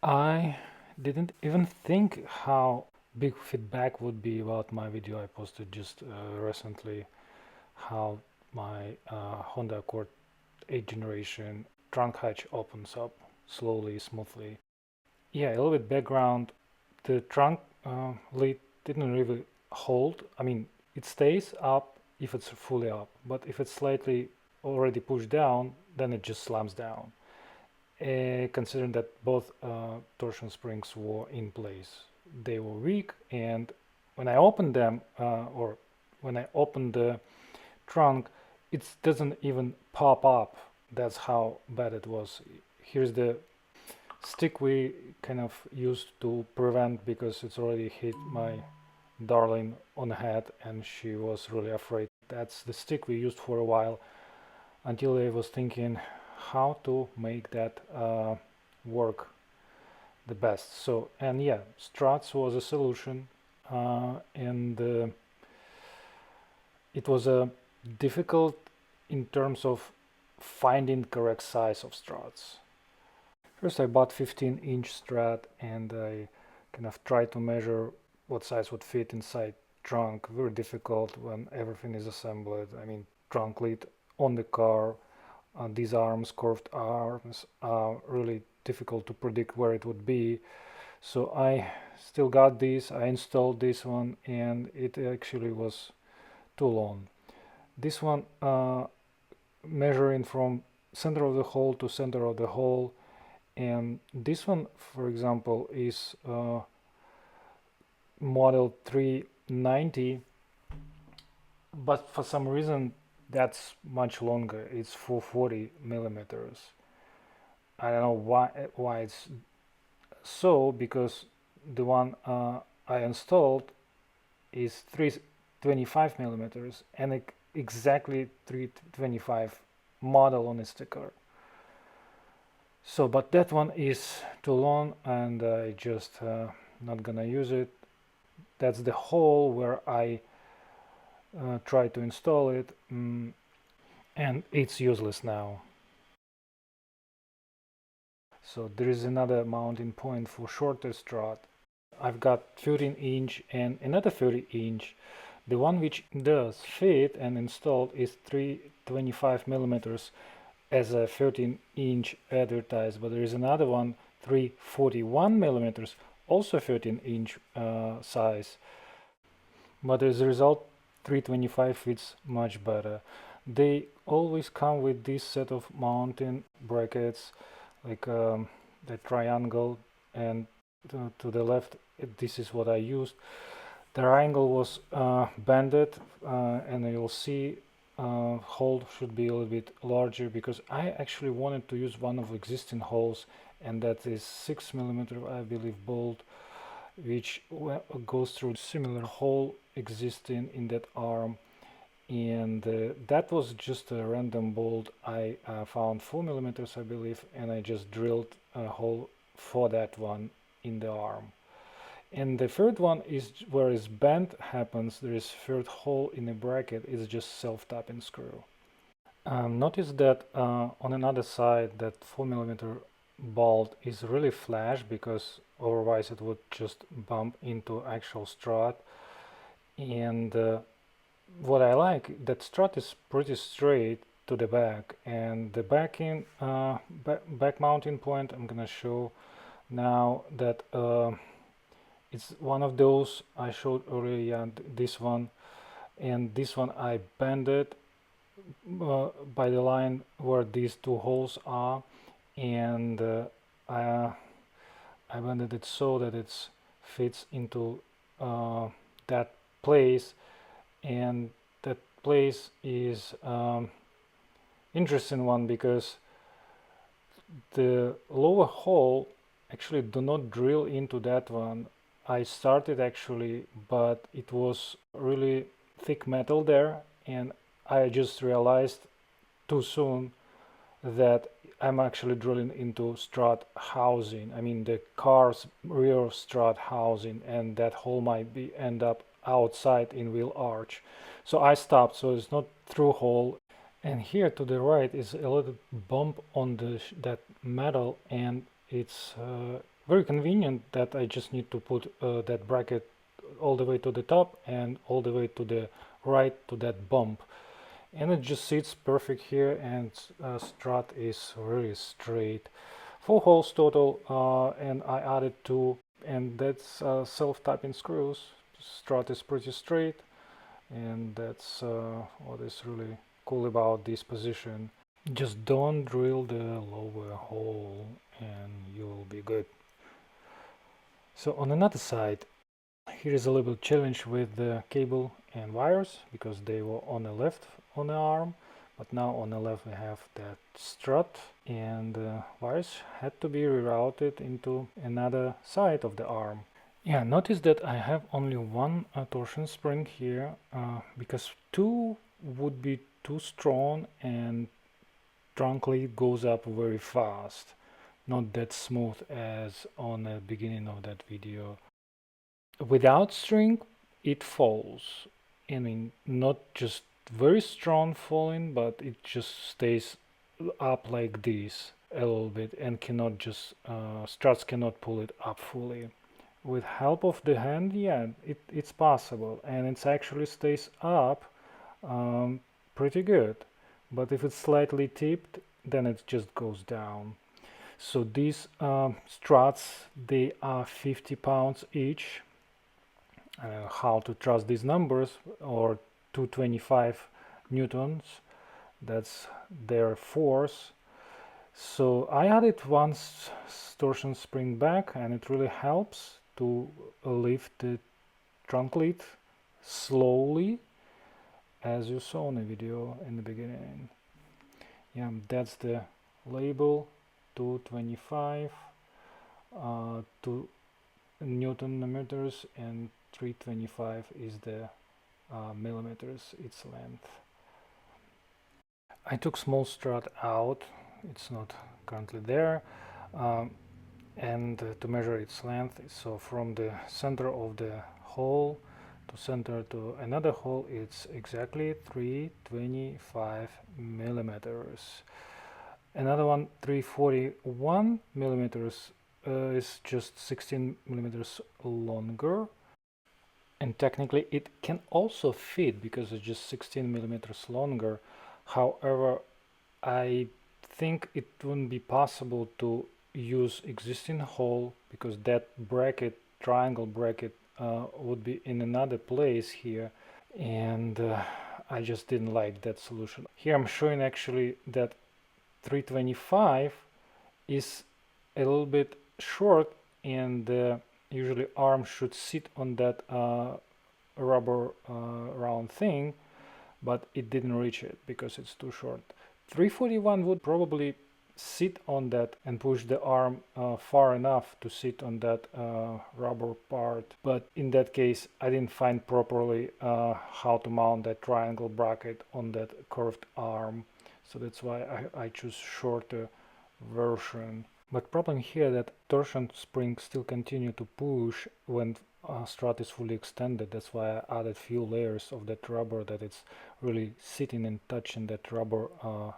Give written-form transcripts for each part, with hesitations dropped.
I didn't even think how big feedback would be about my video I posted just recently, how my Honda Accord 8th generation trunk hatch opens up slowly, smoothly. Yeah, a little bit background. The trunk lid didn't really hold. I mean, it stays up if it's fully up, but if it's slightly already pushed down, then it just slams down. Considering that both torsion springs were in place. They were weak, and when I opened them, or when I opened the trunk, it doesn't even pop up. That's how bad it was. Here's the stick we kind of used to prevent, because it's already hit my darling on the head and she was really afraid. That's the stick we used for a while until I was thinking how to make that work the best. So, and yeah, struts was a solution, and it was difficult in terms of finding correct size of struts. First I bought 15-inch strut and I kind of tried to measure what size would fit inside trunk. Very difficult when everything is assembled. I mean, trunk lid on the car, these arms, curved arms, are really difficult to predict where it would be. So I still got this, I installed this one, and it actually was too long. This one measuring from center of the hole to center of the hole, and this one, for example, is model 390, but for some reason that's much longer. It's 440 millimeters. I don't know why it's so, because the one I installed is 325 millimeters and exactly 325 model on the sticker. So, but that one is too long and I just not gonna use it. That's the hole where I try to install it, and it's useless now. So there is another mounting point for shorter strut. I've got 13-inch and another 30-inch. The one which does fit and installed is 325 millimeters as a 13-inch advertised, but there is another one 341 millimeters, also 13-inch size. But as a result, 325 fits much better. They always come with this set of mounting brackets, like the triangle, and to the left, this is what I used. The triangle was bended, and you'll see hole should be a little bit larger, because I actually wanted to use one of the existing holes, and that is 6 millimeter, I believe, bolt, which goes through similar hole existing in that arm, and that was just a random bolt. I found 4 millimeters, I believe, and I just drilled a hole for that one in the arm. And the third one is where is bend happens. There is third hole in the bracket. It's just self-tapping screw. Notice that on another side that 4 millimeter bolt is really flash, because otherwise it would just bump into actual strut. And what I like, that strut is pretty straight to the back, and the back mounting point I'm gonna show now that it's one of those I showed earlier. Yeah, this one, and this one I bended by the line where these two holes are, and I bended it so that it fits into that place, and that place is interesting one, because the lower hole actually do not drill into that one. I started actually, but it was really thick metal there, and I just realized too soon that I'm actually drilling into strut housing. I mean the car's rear strut housing, and that hole might be end up outside in wheel arch. So I stopped, so it's not through hole. And here to the right is a little bump on that metal, and it's very convenient that I just need to put that bracket all the way to the top and all the way to the right to that bump, and it just sits perfect here, and strut is really straight. 4 holes total, and I added 2, and that's self-tapping screws. Strut is pretty straight, and that's what is really cool about this position. Just don't drill the lower hole and you'll be good. So on another side, here is a little challenge with the cable and wires, because they were on the left on the arm, but now on the left we have that strut, and wires had to be rerouted into another side of the arm. Yeah, notice that I have only one torsion spring here, because 2 would be too strong and trunk lead goes up very fast, not that smooth as on the beginning of that video. Without string, it falls. I mean, not just very strong falling, but it just stays up like this a little bit and cannot just struts cannot pull it up fully. With help of the hand, yeah, it's possible, and it actually stays up pretty good. But if it's slightly tipped, then it just goes down. So these struts, they are 50 pounds each. How to trust these numbers, or 225 newtons, that's their force. So I added one torsion spring back, and it really helps to lift the trunk lead slowly, as you saw in the video in the beginning. Yeah, that's the label, 225 2 newton meters, and 325 is the millimeters its length. I took small strut out, it's not currently there, and to measure its length, so from the center of the hole to center to another hole, it's exactly 325 millimeters. Another one, 341 millimeters, is just 16 millimeters longer, and technically it can also fit because it's just 16 millimeters longer. However, I think it wouldn't be possible to use existing hole, because that bracket, triangle bracket, would be in another place here, and I just didn't like that solution. Here I'm showing actually that 325 is a little bit short, and usually arm should sit on that rubber round thing, but it didn't reach it because it's too short. 341 would probably sit on that and push the arm far enough to sit on that rubber part, but in that case I didn't find properly how to mount that triangle bracket on that curved arm, so that's why I choose shorter version. But problem here that torsion springs still continue to push when strut is fully extended. That's why I added few layers of that rubber, that it's really sitting and touching that rubber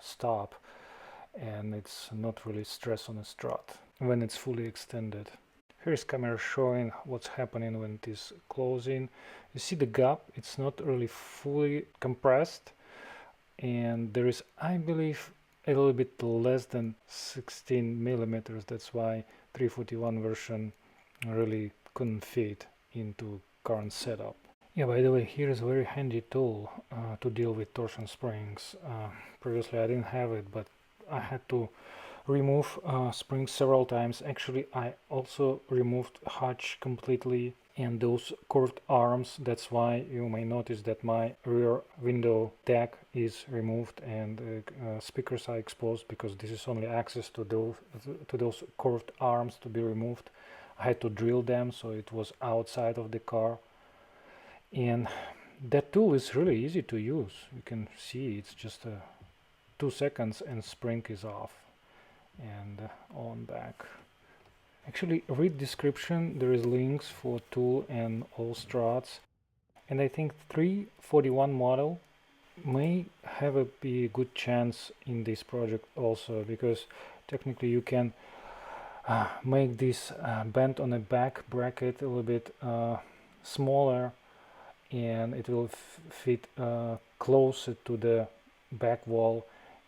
stop, and it's not really stress on the strut when it's fully extended. Here's camera showing what's happening when it is closing. You see the gap, it's not really fully compressed, and there is, I believe, a little bit less than 16 millimeters. That's why 341 version really couldn't fit into current setup. Yeah, by the way, here is a very handy tool to deal with torsion springs. Previously I didn't have it, but I had to remove springs several times. Actually, I also removed hatch completely and those curved arms. That's why you may notice that my rear window deck is removed and speakers are exposed, because this is only access to those curved arms to be removed. I had to drill them, so it was outside of the car. And that tool is really easy to use. You can see it's just 2 seconds and spring is off and on back. Actually, read description, there is links for tool and all struts, and I think 341 model may have be a good chance in this project also, because technically you can make this bend on the back bracket a little bit smaller, and it will fit closer to the back wall.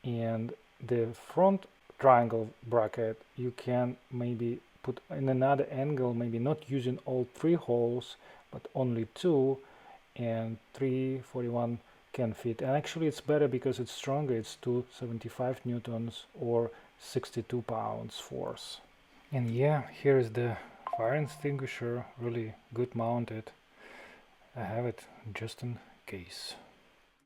And the front triangle bracket you can maybe put in another angle, maybe not using all 3 holes but only 2, and 341 can fit. And actually it's better because it's stronger. It's 275 newtons or 62 pounds force. And yeah, here is the fire extinguisher, really good mounted. I have it just in case.